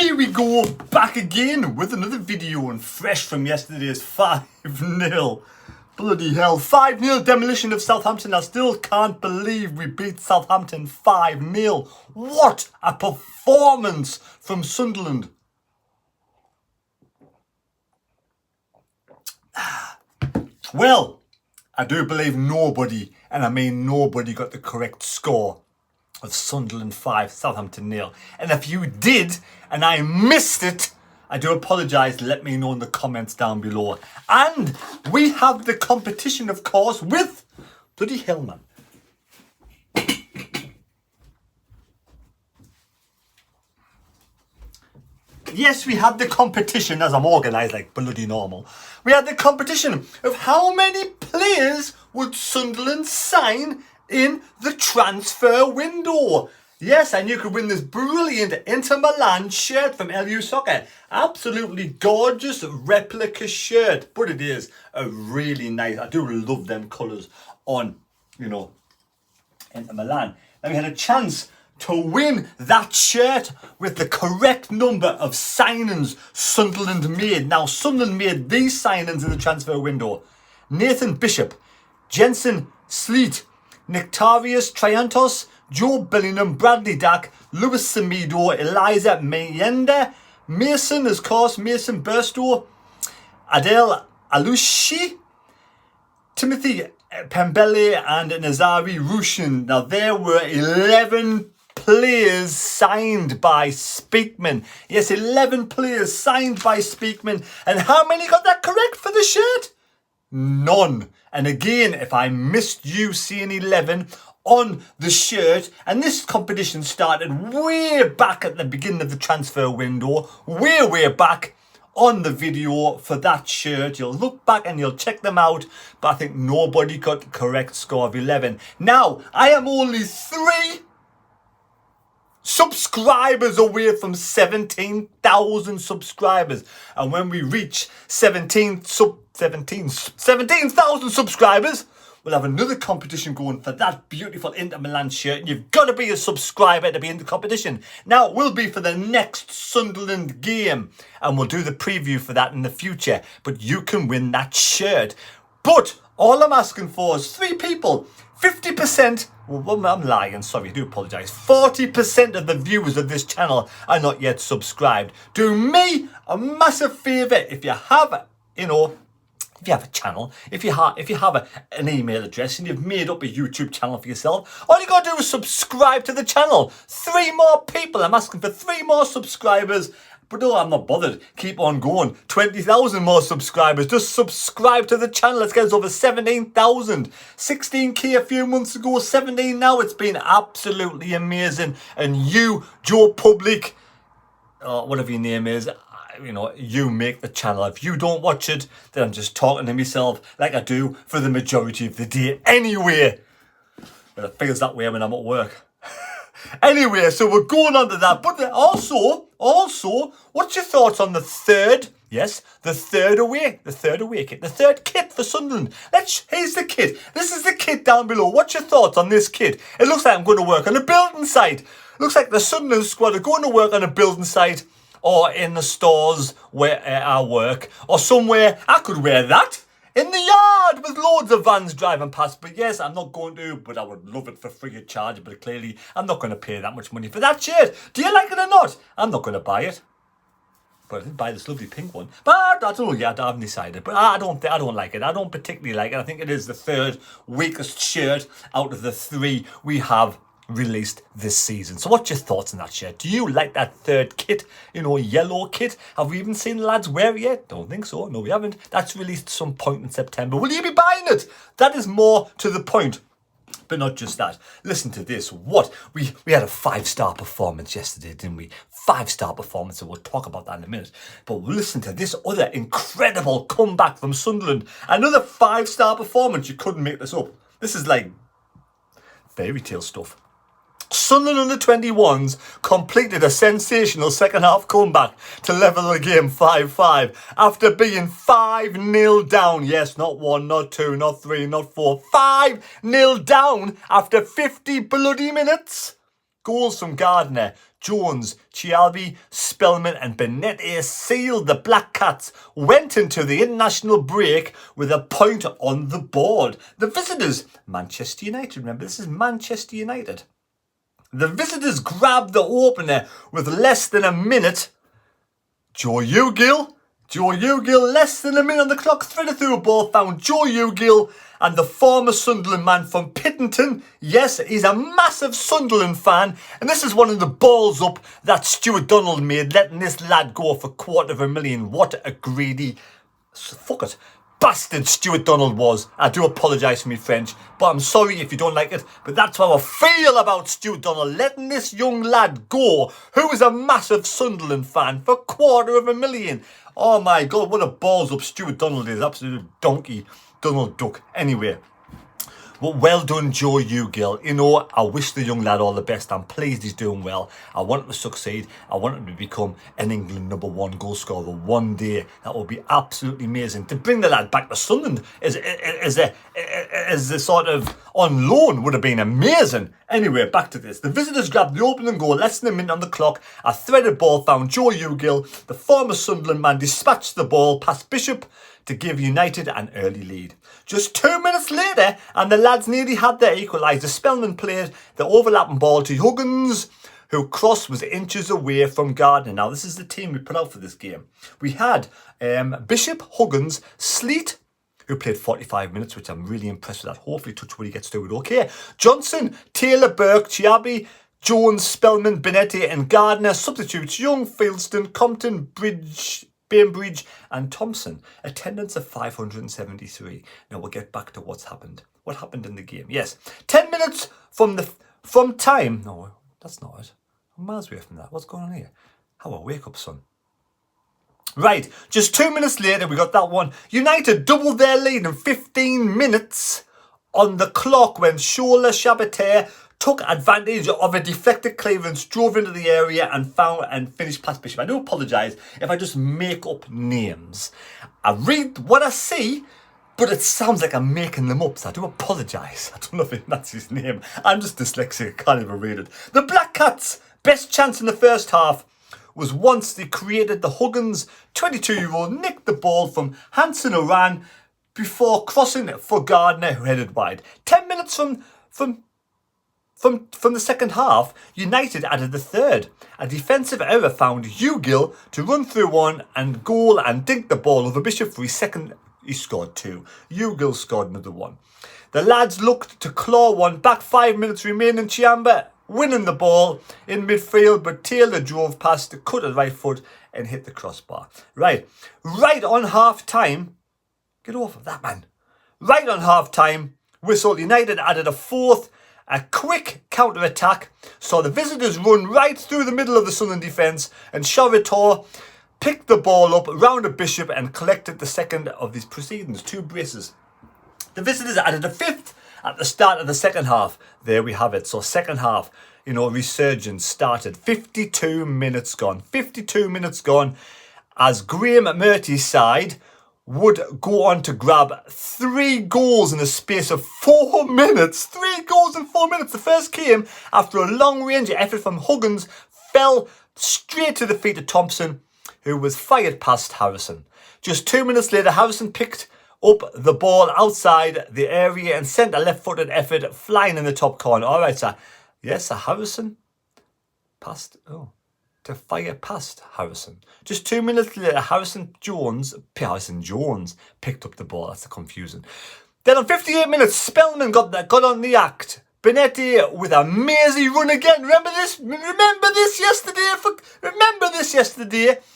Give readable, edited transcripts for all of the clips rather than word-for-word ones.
Here we go back again with another video and fresh from yesterday's 5-0. Bloody hell, 5-0 demolition of Southampton. I still can't believe we beat Southampton 5-0. What a performance from Sunderland. Well, I do believe nobody, and I mean nobody, got the correct score of Sunderland 5, Southampton 0. And if you did, and I missed it, I do apologise. Let me know in the comments down below. And we have the competition, of course, with bloody hell, man. Yes, we had the competition, as I'm organised like bloody normal. We had the competition of how many players would Sunderland sign in the transfer window. Yes, and you could win this brilliant Inter Milan shirt from LU Soccer. Absolutely gorgeous replica shirt. But it is a really nice, I do love them colours on, Inter Milan. And we had a chance to win that shirt with the correct number of signings Sunderland made. Now, Sunderland made these signings in the transfer window: Nathan Bishop, Jensen Sleet, Nectarius Triantos, Joe Bellingham, Bradley Dack, Lewis Semedo, Eliza Mayenda, Mason, of course, Mason Burstow, Adel Alushi, Timothy Pembele, and Nazari Rushin. Now, there were 11 players signed by Speakman. Yes, 11 players signed by Speakman. And how many got that correct for the shirt? None. And again, if I missed you seeing 11 on the shirt, and this competition started way back at the beginning of the transfer window, way back on the video for that shirt. You'll look back and you'll check them out, but I think nobody got the correct score of 11. Now, I am only 3 subscribers away from 17,000 subscribers, and when we reach 17,000 subscribers, we'll have another competition going for that beautiful Inter Milan shirt. And you've got to be a subscriber to be in the competition. Now, it will be for the next Sunderland game, and we'll do the preview for that in the future, but you can win that shirt. But all I'm asking for is 3 people. 50%, well, I'm lying, sorry, I do apologise. 40% of the viewers of this channel are not yet subscribed. Do me a massive favour. If you have, if you have a channel, if you have an email address and you've made up a YouTube channel for yourself, all you got to do is subscribe to the channel. 3 more people. I'm asking for 3 more subscribers. But no, I'm not bothered. Keep on going. 20,000 more subscribers. Just subscribe to the channel. Let's get us over 17,000. 16k a few months ago, 17 now. It's been absolutely amazing. And you, Joe Public, whatever your name is, you make the channel. If you don't watch it, then I'm just talking to myself like I do for the majority of the day anyway. But it feels that way when I'm at work. Anyway, so we're going on to that. But also, what's your thoughts on the third? Yes, the third away kit, the third kit for Sunderland. Here's the kit. This is the kit down below. What's your thoughts on this kit? It looks like I'm going to work on a building site. Looks like the Sunderland squad are going to work on a building site, or in the stores where I work, or somewhere. I could wear that in the yard with loads of vans driving past. But yes, I'm not going to, but I would love it for free of charge. But clearly, I'm not going to pay that much money for that shirt. Do you like it or not? I'm not going to buy it. But I did buy this lovely pink one. But I don't know yet. I haven't decided. But I don't like it. I don't particularly like it. I think it is the third weakest shirt out of the 3 we have released this season. So what's your thoughts on that shirt? Do you like that third kit, yellow kit? Have we even seen the lads wear it yet? Don't think so. No, we haven't. That's released some point in September. Will you be buying it? That is more to the point. But not just that. Listen to this. What? We had a 5-star performance yesterday, didn't we? 5-star performance, and we'll talk about that in a minute. But listen to this other incredible comeback from Sunderland. Another 5-star performance. You couldn't make this up. This is like fairy tale stuff. Sunderland under-21s completed a sensational second-half comeback to level the game 5-5 after being 5-0 down. Yes, not 1, not 2, not 3, not 4. 5-0 down after 50 bloody minutes. Goals from Gardner, Jones, Chialbi, Spellman and Benetti sealed. The Black Cats went into the international break with a point on the board. The visitors, Manchester United, remember this is Manchester United. The visitors grabbed the opener with less than a minute. Joe Ugill, less than a minute on the clock, threaded through a ball, found Joe Ugill and the former Sunderland man from Pittington. Yes, he's a massive Sunderland fan, and this is one of the balls up that Stuart Donald made, letting this lad go for $250,000. What a greedy, bastard Stuart Donald was. I do apologise for me French, but I'm sorry if you don't like it, but that's how I feel about Stuart Donald, letting this young lad go, who is a massive Sunderland fan, for $250,000. Oh my God, what a balls up Stuart Donald is. Absolute donkey, Donald Duck. Anyway, well done, Joe Ugill. You know, I wish the young lad all the best. I'm pleased he's doing well. I want him to succeed. I want him to become an England #1 goal scorer one day. That would be absolutely amazing. To bring the lad back to Sunderland as a sort of on loan would have been amazing. Anyway, back to this. The visitors grabbed the opening goal, less than a minute on the clock. A threaded ball found Joe Ugill. The former Sunderland man dispatched the ball past Bishop to give United an early lead. Just 2 minutes later, and the lads nearly had their equaliser. Spellman played the overlapping ball to Huggins, who cross was inches away from Gardner. Now, this is the team we put out for this game. We had Bishop, Huggins, Sleet, who played 45 minutes, which I'm really impressed with that. Hopefully, Touchwood, he gets to it okay. Johnson, Taylor, Burke, Chiabi, Jones, Spellman, Benetti and Gardner. Substitutes Young, Fieldston, Compton, Bainbridge and Thompson. Attendance of 573. Now we'll get back to what's happened. What happened in the game? Yes, 10 minutes from time. No, that's not it. I'm miles away from that. What's going on here? How a wake up, son. Right, just 2 minutes later, we got that one. United doubled their lead in 15 minutes on the clock when Shola Shabater took advantage of a deflected clearance, drove into the area and finished past Bishop. I do apologise if I just make up names. I read what I see, but it sounds like I'm making them up, so I do apologise. I don't know if that's his name. I'm just dyslexic, I can't even read it. The Black Cats' best chance in the first half was once they created. The Huggins 22-year-old nicked the ball from Hanson Oran before crossing it for Gardner, who headed wide. 10 minutes from the second half, United added the third. A defensive error found Ugill to run through one and goal and dink the ball over Bishop for his second. He scored two. Ugill scored another one. The lads looked to claw one back. 5 minutes remaining. Chiamba winning the ball in midfield, but Taylor drove past, cut his right foot and hit the crossbar. Right on half time. Get off of that, man. Right on half time whistle, United added a fourth. A quick counter-attack saw the visitors run right through the middle of the Sunderland defence, and Charitor picked the ball up, rounded Bishop and collected the second of these proceedings, 2 braces. The visitors added a fifth at the start of the second half. There we have it. So second half, resurgence started. 52 minutes gone. 52 minutes gone as Graham Murty's side would go on to grab 3 goals in the space of 4 minutes. 3 goals in 4 minutes. The first came after a long-range effort from Huggins, fell straight to the feet of Thompson, who was fired past Harrison. Just 2 minutes later, Harrison picked up the ball outside the area and sent a left-footed effort flying in the top corner. All right, sir. Yes, sir. Harrison passed. To fire past Harrison. Just 2 minutes later, Harrison Jones picked up the ball. That's the confusion. Then on 58 minutes, Spellman got on the act. Benetti with a mazy run again. Remember this yesterday?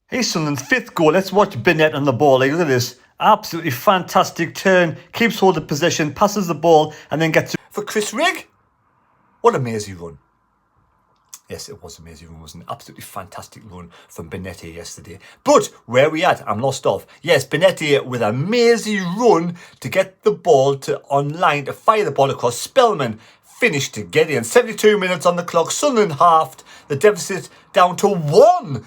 Here's Sunderland's 5th goal. Let's watch Benetti on the ball. Look at this. Absolutely fantastic turn. Keeps hold of possession, passes the ball, and then gets it for Chris Rigg. What a mazy run. Yes, it was a mazy run. It was an absolutely fantastic run from Benetti yesterday. But where are we at? I'm lost off. Yes, Benetti with a mazy run to get the ball online to fire the ball across. Spellman finished to get in. 72 minutes on the clock. Sunderland halved the deficit down to 1.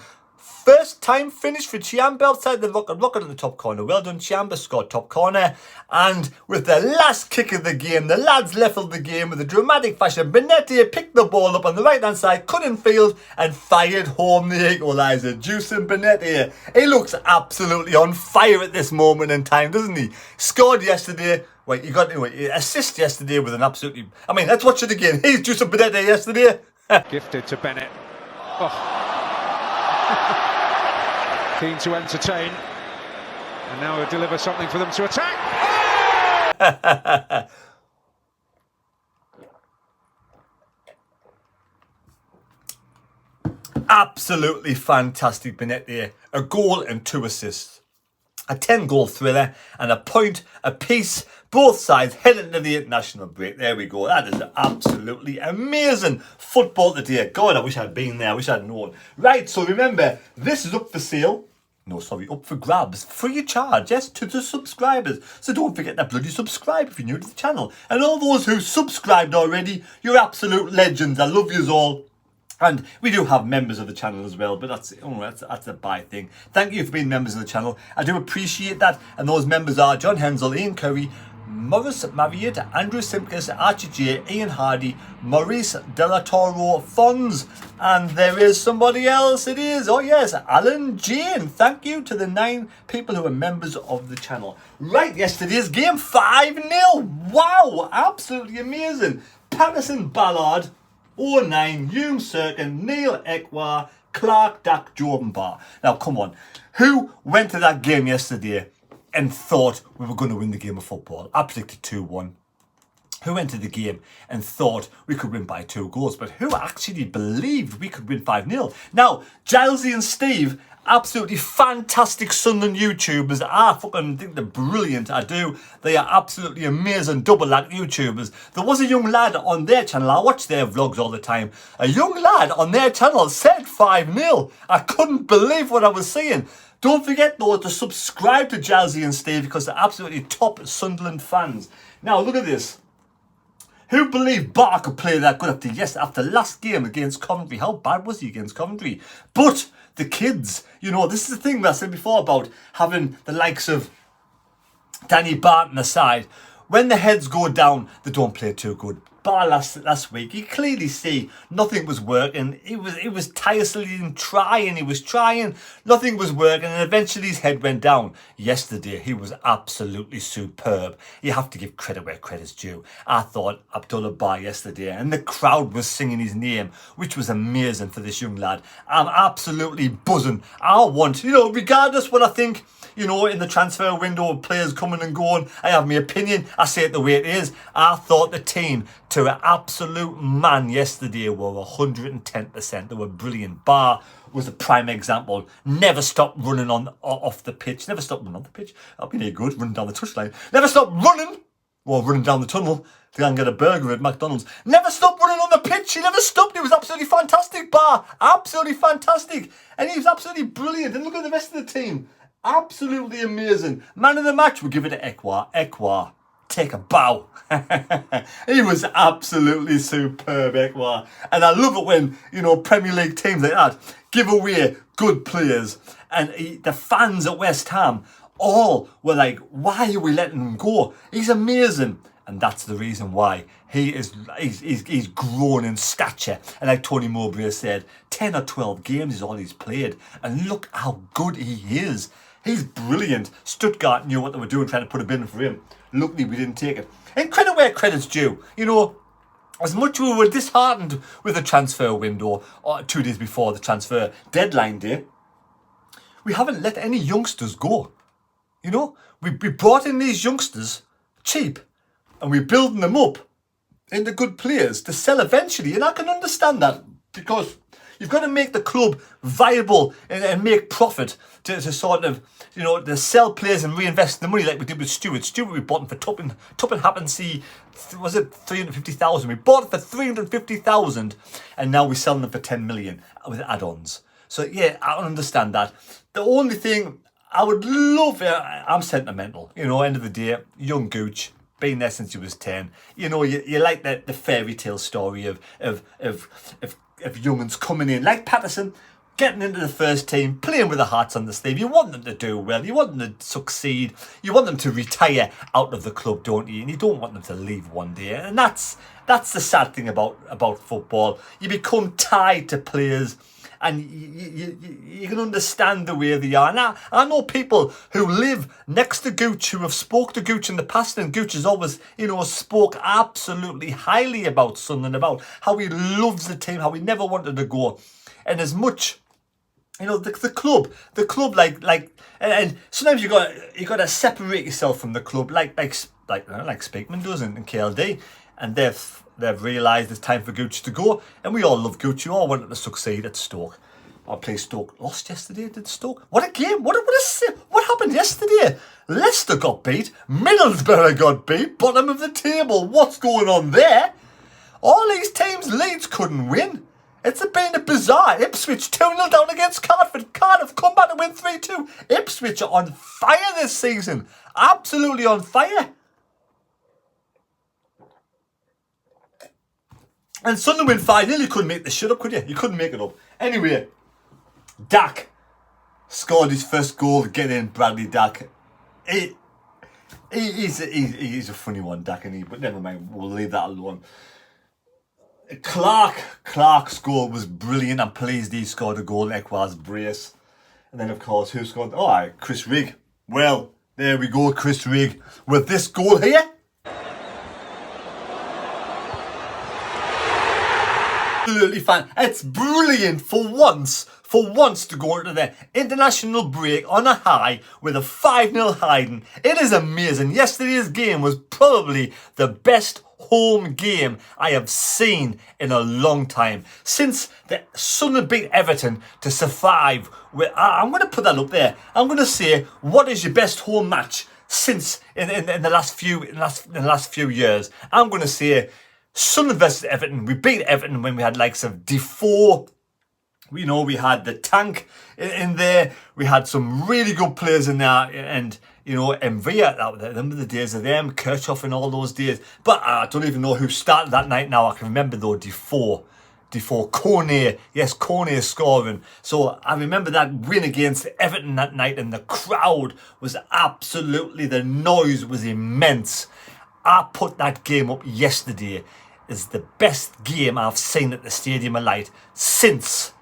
First time finish for Chiamba outside the rocket in the top corner. Well done, Chiamba, scored top corner. And with the last kick of the game, the lads leveled the game with a dramatic fashion. Benetti picked the ball up on the right-hand side, cut in field, and fired home the equaliser. Juicing Benetti. He looks absolutely on fire at this moment in time, doesn't he? Scored yesterday. Wait, he got assist yesterday with an absolutely... I mean, let's watch it again. He's Juicing Benetti yesterday. Gifted to Bennett. Oh. Keen to entertain, and now he'll deliver something for them to attack. Absolutely fantastic, Benetti. A goal and 2 assists. A 10-goal thriller and a point apiece. Both sides heading into the international break. There we go. That is absolutely amazing football today. God, I wish I'd been there. I wish I'd known. Right, so remember, this is up for sale. No, sorry, up for grabs. Free of charge, yes, to the subscribers. So don't forget to bloody subscribe if you're new to the channel. And all those who subscribed already, you're absolute legends. I love yous all. And we do have members of the channel as well, but that's a bye thing. Thank you for being members of the channel. I do appreciate that. And those members are John Hensel, Ian Curry, Morris Marriott, Andrew Simkus, Archie J, Ian Hardy, Maurice Delatoro Fons, and there is somebody else. It is, oh yes, Alan Jane. Thank you to the 9 people who are members of the channel. Right, yesterday's game 5-0. Wow, absolutely amazing. Patterson Ballard, 09, Hume Sirkin, Neil Ekwar, Clark Dak Jordan Bar. Now come on, who went to that game yesterday and thought we were going to win the game of football? I predicted 2-1. Who entered the game and thought we could win by 2 goals? But who actually believed we could win 5-0? Now, Gilesy and Steve, absolutely fantastic Sunderland YouTubers. I fucking think they're brilliant. I do. They are absolutely amazing double-act YouTubers. There was a young lad on their channel. I watch their vlogs all the time. A young lad on their channel said 5-0. I couldn't believe what I was seeing. Don't forget, though, to subscribe to Gilesy and Steve because they're absolutely top Sunderland fans. Now, look at this. Who believed Bar could play that good after last game against Coventry? How bad was he against Coventry? But the kids, you know, this is the thing that I said before about having the likes of Danny Barton aside. When the heads go down, they don't play too good. Bar last week, you clearly see nothing was working. He was tiresomely trying. He was trying. Nothing was working, and eventually his head went down. Yesterday, he was absolutely superb. You have to give credit where credit's due. I thought Abdullah Bar yesterday, and the crowd was singing his name, which was amazing for this young lad. I'm absolutely buzzing. I want, regardless what I think, in the transfer window, players coming and going, I have my opinion. I say it the way it is. I thought the team, to an absolute man yesterday, were 110%. They were brilliant. Bar was a prime example. Never stopped running off the pitch. Never stopped running on the pitch. That'd be really good, running down the touchline. Never stopped running. Well, running down the tunnel to go and get a burger at McDonald's. Never stopped running on the pitch. He never stopped. He was absolutely fantastic, Bar. Absolutely fantastic. And he was absolutely brilliant. And look at the rest of the team. Absolutely amazing. Man of the match, we'll give it to Ekwar. Ekwar, take a bow. He was absolutely superb, Ekwar. And I love it when, Premier League teams like that give away good players. And the fans at West Ham all were like, why are we letting him go? He's amazing. And that's the reason why. He's grown in stature. And like Tony Mowbray said, 10 or 12 games is all he's played. And look how good he is. He's brilliant. Stuttgart knew what they were doing, trying to put a bid in for him. Luckily, we didn't take it. And credit where credit's due. As much as we were disheartened with the transfer window 2 days before the transfer deadline day, we haven't let any youngsters go. We brought in these youngsters cheap, and we're building them up into good players to sell eventually. And I can understand that because you've got to make the club viable and make profit to sort of, to sell players and reinvest the money like we did with Stewart. Stewart, we bought him for Tuppen happened to see, was it 350,000? We bought it for 350,000 and now we're selling them for 10 million with add-ons. So yeah, I understand that. The only thing I would love, I'm sentimental, end of the day, young Gooch, been there since he was 10. You like the fairy tale story of young'uns coming in, like Patterson, getting into the first team, playing with the hearts on the sleeve. You want them to do well. You want them to succeed. You want them to retire out of the club, don't you? And you don't want them to leave one day. And that's the sad thing about football. You become tied to players, and you can understand the way they are. And I know people who live next to Gooch, who have spoke to Gooch in the past, and Gooch has always, spoke absolutely highly about Sunderland, about how he loves the team, how he never wanted to go. And as much, the club, and sometimes you got to separate yourself from the club, like Speakman does in KLD, and they've realised it's time for Gooch to go, and we all love Gooch. You all wanted to succeed at Stoke. Our play Stoke lost yesterday. Did Stoke? What a game! What happened yesterday? Leicester got beat. Middlesbrough got beat. Bottom of the table. What's going on there? All these teams Leeds couldn't win. It's been a bizarre. Ipswich 2-0 down against Cardiff. Cardiff come back to win 3-2. Ipswich are on fire this season. Absolutely on fire. And Sunderland win 5-0. You couldn't make this shit up, could you? You couldn't make it up. Anyway, Dak scored his first goal. Get in, Bradley Dak. He's a funny one, Dak, and but never mind. We'll leave that alone. Clark's goal was brilliant. I'm pleased he scored a goal. Ekwah's brace. And then, of course, who scored? Oh, Chris Rigg. Well, there we go, Chris Rigg. With this goal here. Absolutely fine. It's brilliant for once to go into the international break on a high with a 5-0 hiding. It is amazing. Yesterday's game was probably the best home game I have seen in a long time. Since the Sunderland beat Everton to survive, I'm going to put that up there. I'm going to say, what is your best home match since in the last few years? I'm going to say Sunderland versus Everton. We beat Everton when we had likes of Defoe. We had the tank in there. We had some really good players in there, and Mvia. Them were the days of them, Kirchhoff and all those days. But I don't even know who started that night now. I can remember though Defoe, Kone. Yes, Kone scoring. So I remember that win against Everton that night, and the crowd was the noise was immense. I put that game up yesterday as the best game I've seen at the Stadium of Light since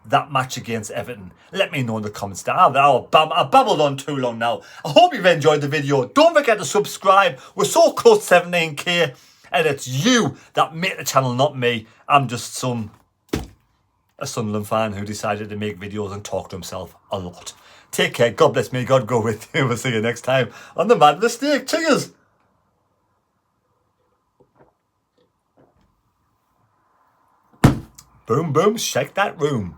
that match against Everton. Let me know in the comments down. I've babbled on too long now. I hope you've enjoyed the video. Don't forget to subscribe. We're so close to 17k, and it's you that make the channel, not me. I'm just a Sunderland fan who decided to make videos and talk to himself a lot. Take care. God bless me. God go with you. We'll see you next time on The Mad Mistake. Cheers. Boom, boom. Shake that room.